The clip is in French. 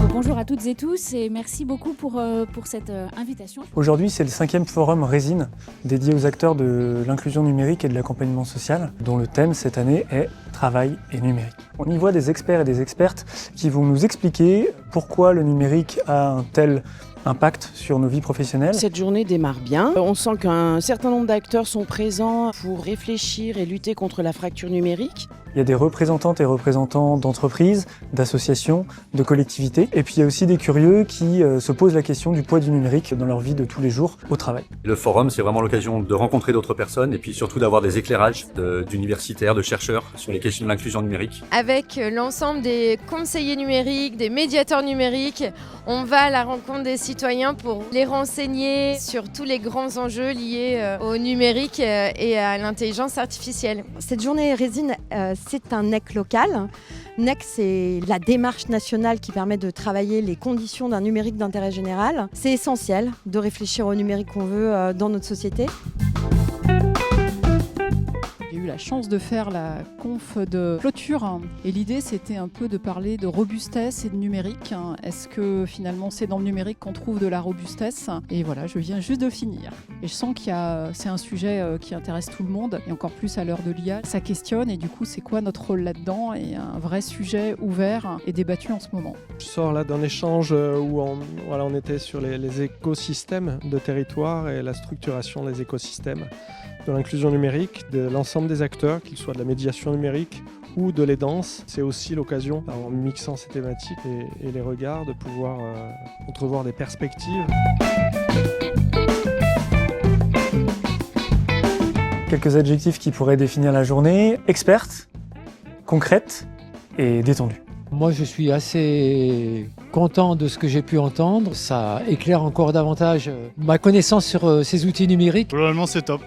Bonjour à toutes et tous et merci beaucoup pour cette invitation. Aujourd'hui, c'est le 5e forum Résine dédié aux acteurs de l'inclusion numérique et de l'accompagnement social, dont le thème cette année est Travail et numérique. On y voit des experts et des expertes qui vont nous expliquer pourquoi le numérique a un tel impact sur nos vies professionnelles. Cette journée démarre bien. On sent qu'un certain nombre d'acteurs sont présents pour réfléchir et lutter contre la fracture numérique. Il y a des représentantes et représentants d'entreprises, d'associations, de collectivités. Et puis il y a aussi des curieux qui se posent la question du poids du numérique dans leur vie de tous les jours au travail. Le forum, c'est vraiment l'occasion de rencontrer d'autres personnes et puis surtout d'avoir des éclairages d'universitaires, de chercheurs sur les questions de l'inclusion numérique. Avec l'ensemble des conseillers numériques, des médiateurs numériques, on va à la rencontre des citoyens pour les renseigner sur tous les grands enjeux liés au numérique et à l'intelligence artificielle. Cette journée Résine, c'est un NEC local. NEC, c'est la démarche nationale qui permet de travailler les conditions d'un numérique d'intérêt général. C'est essentiel de réfléchir au numérique qu'on veut dans notre société. J'ai eu la chance de faire la conf de clôture et l'idée c'était un peu de parler de robustesse et de numérique. Est-ce que finalement c'est dans le numérique qu'on trouve de la robustesse? Et voilà, je viens juste de finir. Et je sens c'est un sujet qui intéresse tout le monde et encore plus à l'heure de l'IA. Ça questionne et du coup c'est quoi notre rôle là-dedans? Et un vrai sujet ouvert et débattu en ce moment. Je sors là d'un échange où on était sur les écosystèmes de territoire et la structuration des écosystèmes, de l'inclusion numérique, de l'ensemble des acteurs, qu'ils soient de la médiation numérique ou de l'aidance. C'est aussi l'occasion, en mixant ces thématiques et les regards, de pouvoir entrevoir des perspectives. Quelques adjectifs qui pourraient définir la journée: experte, concrète et détendue. Moi, je suis assez content de ce que j'ai pu entendre. Ça éclaire encore davantage ma connaissance sur ces outils numériques. Globalement, c'est top.